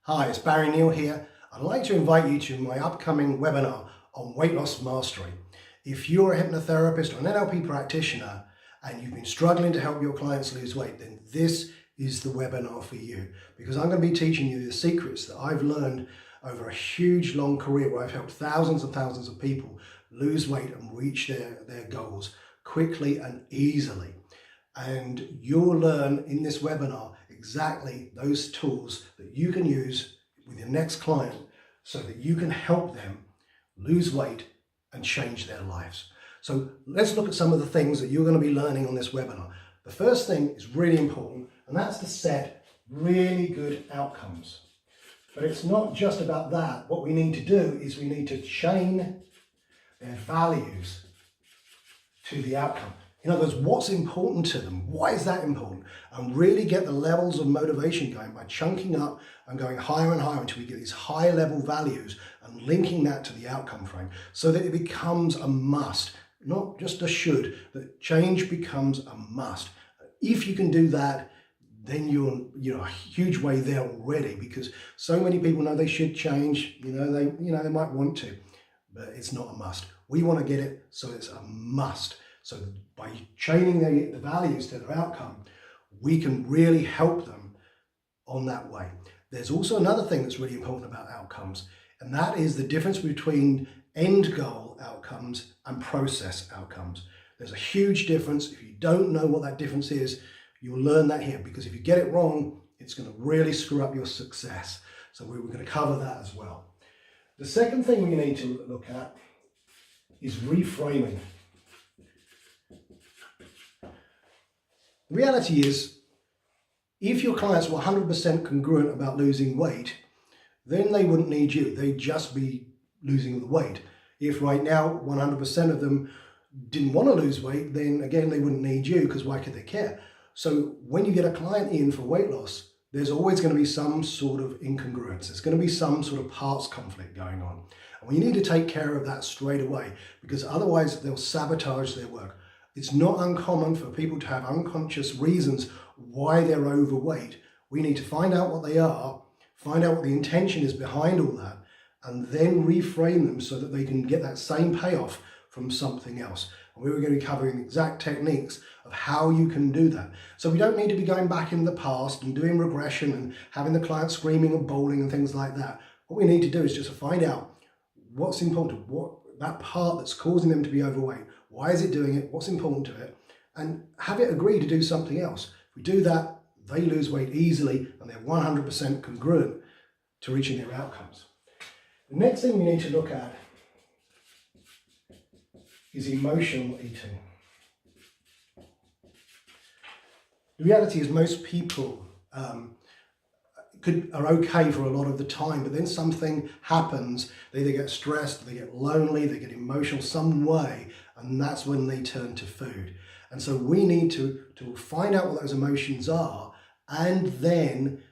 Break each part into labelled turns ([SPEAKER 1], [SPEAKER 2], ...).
[SPEAKER 1] Hi, it's Barry Neale here. I'd like to invite you to my upcoming webinar on weight loss mastery. If you're a hypnotherapist or an NLP practitioner and you've been struggling to help your clients lose weight, then this is the webinar for you, because I'm going to be teaching you the secrets that I've learned over a huge long career where I've helped thousands and thousands of people lose weight and reach their goals quickly and easily. And you'll learn in this webinar exactly those tools that you can use with your next client so that you can help them lose weight and change their lives. So let's look at some of the things that you're going to be learning on this webinar. The first thing is really important, and that's to set really good outcomes. But it's not just about that. What we need to do is we need to chain their values to the outcome. In other words, what's important to them? Why is that important? And really get the levels of motivation going by chunking up and going higher and higher until we get these high level values and linking that to the outcome frame so that it becomes a must, not just a should, that change becomes a must. If you can do that, then you're a huge way there already, because so many people know they should change, they might want to, but it's not a must. We want to get it so it's a must. So by chaining the values to their outcome, we can really help them on that way. There's also another thing that's really important about outcomes, and that is the difference between end goal outcomes and process outcomes. There's a huge difference. If you don't know what that difference is, you'll learn that here, because if you get it wrong, it's going to really screw up your success. So we're going to cover that as well. The second thing we need to look at is reframing. The reality is, if your clients were 100% congruent about losing weight, then they wouldn't need you. They'd just be losing the weight. If right now 100% of them didn't want to lose weight, then again, they wouldn't need you, because why could they care? So when you get a client in for weight loss, there's always going to be some sort of incongruence. There's going to be some sort of parts conflict going on. And we need to take care of that straight away, because otherwise they'll sabotage their work. It's not uncommon for people to have unconscious reasons why they're overweight. We need to find out what they are, find out what the intention is behind all that, and then reframe them so that they can get that same payoff from something else. And we're going to be covering exact techniques of how you can do that. So we don't need to be going back in the past and doing regression and having the client screaming and bawling and things like that. What we need to do is just to find out what's important, what that part that's causing them to be overweight. Why is it doing it? What's important to it? And have it agree to do something else. If we do that, they lose weight easily and they're 100% congruent to reaching their outcomes. The next thing we need to look at is emotional eating. The reality is most people are okay for a lot of the time, but then something happens. They either get stressed, they get lonely, they get emotional some way, and that's when they turn to food. And so we need to find out what those emotions are and then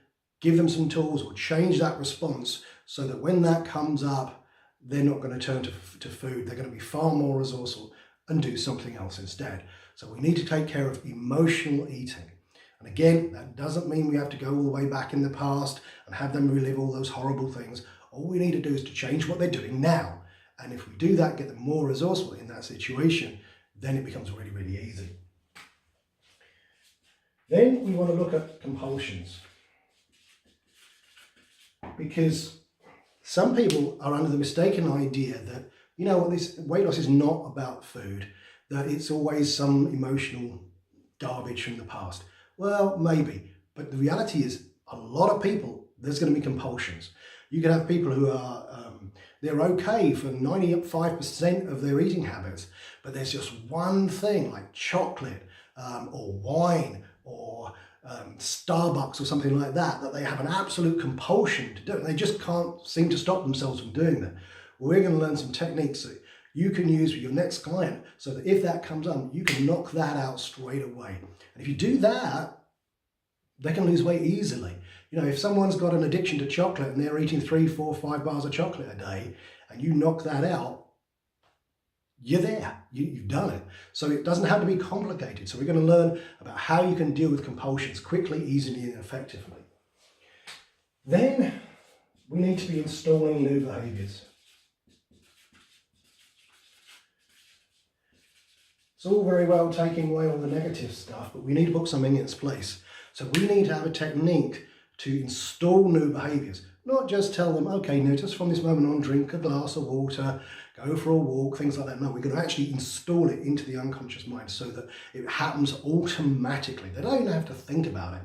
[SPEAKER 1] give them some tools or change that response so that when that comes up, they're not going to turn to food. They're going to be far more resourceful and do something else instead. So we need to take care of emotional eating. And again, that doesn't mean we have to go all the way back in the past and have them relive all those horrible things. All we need to do is to change what they're doing now. And if we do that, get them more resourceful in that situation, then it becomes really, really easy. Then we want to look at compulsions. Because some people are under the mistaken idea that, this weight loss is not about food, that it's always some emotional garbage from the past. Well, maybe, but the reality is a lot of people, there's going to be compulsions. You can have people who are, they're okay for 95% of their eating habits, but there's just one thing like chocolate or wine or Starbucks or something like that they have an absolute compulsion to do. And they just can't seem to stop themselves from doing that. Well, we're going to learn some techniques that you can use with your next client so that if that comes up, you can knock that out straight away. And if you do that, they can lose weight easily. If someone's got an addiction to chocolate and they're eating 3, 4, 5 bars of chocolate a day, and you knock that out, you're there, you've done it. So it doesn't have to be complicated. So we're going to learn about how you can deal with compulsions quickly, easily, and effectively. Then we need to be installing new behaviours. It's all very well taking away all the negative stuff, but we need to put something in its place. So we need to have a technique to install new behaviours. Not just tell them, okay, now just from this moment on, drink a glass of water, go for a walk, things like that. No, we're going to actually install it into the unconscious mind so that it happens automatically. They don't have to think about it.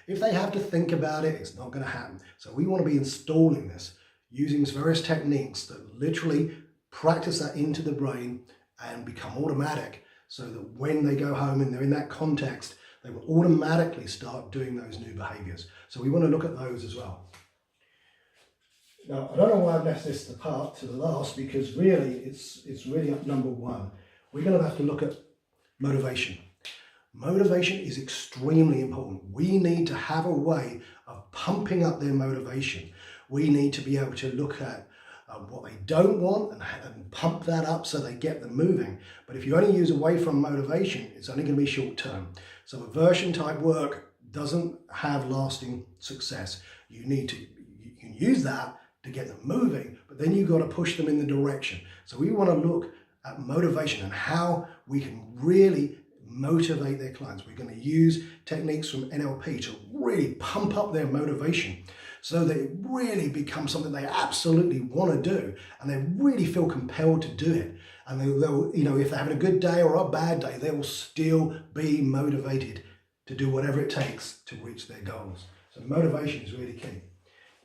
[SPEAKER 1] If they have to think about it, it's not going to happen. So we want to be installing this using various techniques that literally practice that into the brain and become automatic, so that when they go home and they're in that context, they will automatically start doing those new behaviours. So we want to look at those as well. Now, I don't know why I've left this to the last, because really it's really up number one. We're going to have to look at motivation. Motivation is extremely important. We need to have a way of pumping up their motivation. We need to be able to look at what they don't want and pump that up so they get them moving. But if you only use away from motivation, it's only going to be short term. So aversion type work doesn't have lasting success. You can use that to get them moving, but then you've got to push them in the direction. So we want to look at motivation and how we can really motivate their clients. We're going to use techniques from NLP to really pump up their motivation so that it really becomes something they absolutely want to do, and they really feel compelled to do it. And they'll, you know, if they're having a good day or a bad day, they will still be motivated to do whatever it takes to reach their goals. So motivation is really key.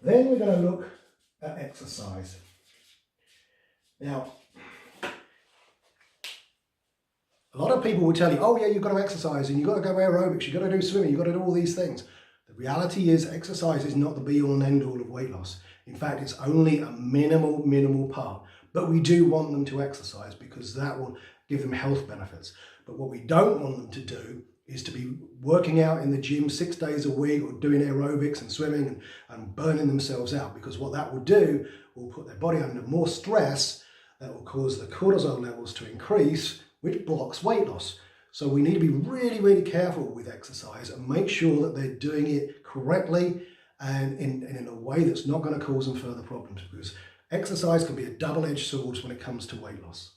[SPEAKER 1] Then we're going to look at exercise. Now, a lot of people will tell you, oh yeah, you've got to exercise and you've got to go aerobics, you've got to do swimming, you've got to do all these things. The reality is exercise is not the be-all and end-all of weight loss. In fact, it's only a minimal part. But we do want them to exercise because that will give them health benefits. But what we don't want them to do is to be working out in the gym 6 days a week or doing aerobics and swimming and burning themselves out, because what that will do will put their body under more stress. That will cause the cortisol levels to increase, which blocks weight loss. So we need to be really careful with exercise and make sure that they're doing it correctly and in a way that's not going to cause them further problems, because exercise can be a double-edged sword when it comes to weight loss.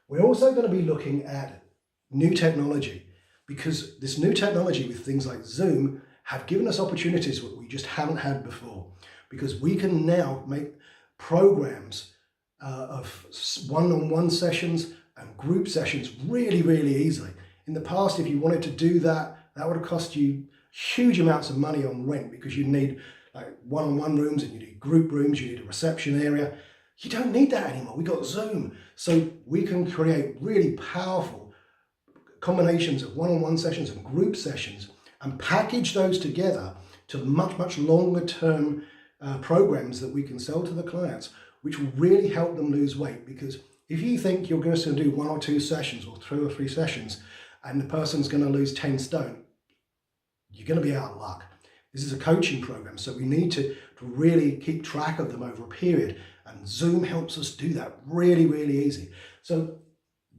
[SPEAKER 1] We're also going to be looking at new technology, because this new technology with things like Zoom have given us opportunities that we just haven't had before, because we can now make programs of one-on-one sessions and group sessions really easily. In the past, if you wanted to do that, that would have cost you huge amounts of money on rent, because you need like one-on-one rooms and you need group rooms, you need a reception area. You don't need that anymore. We got Zoom. So we can create really powerful combinations of one-on-one sessions and group sessions and package those together to much longer term programs that we can sell to the clients, which will really help them lose weight. Because if you think you're going to do 1 or 2 sessions or 2 or 3 sessions and the person's going to lose 10 stone, you're going to be out of luck. This is a coaching program, so we need to really keep track of them over a period, and Zoom helps us do that really easy. So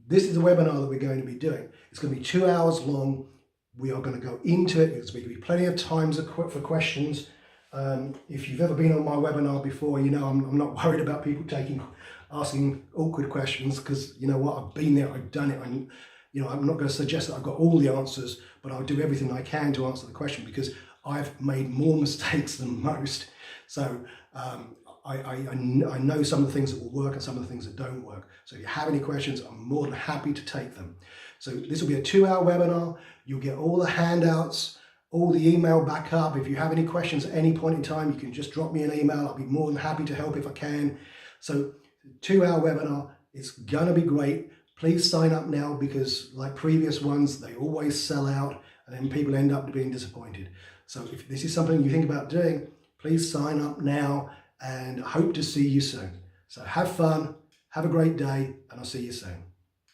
[SPEAKER 1] this is the webinar that we're going to be doing. It's going to be 2 hours long. We are going to go into it. There's going to be plenty of times for questions. If you've ever been on my webinar before, you know I'm not worried about people asking awkward questions, because you know what, I've been there, I've done it. I'm not going to suggest that I've got all the answers, but I'll do everything I can to answer the question, because I've made more mistakes than most. So I know some of the things that will work and some of the things that don't work. So if you have any questions, I'm more than happy to take them. So this will be a 2-hour webinar. You'll get all the handouts, all the email backup. If you have any questions at any point in time, you can just drop me an email. I'll be more than happy to help if I can. So 2-hour webinar, it's gonna be great. Please sign up now, because like previous ones, they always sell out and then people end up being disappointed. So if this is something you think about doing, please sign up now, and I hope to see you soon. So have fun, have a great day, and I'll see you soon.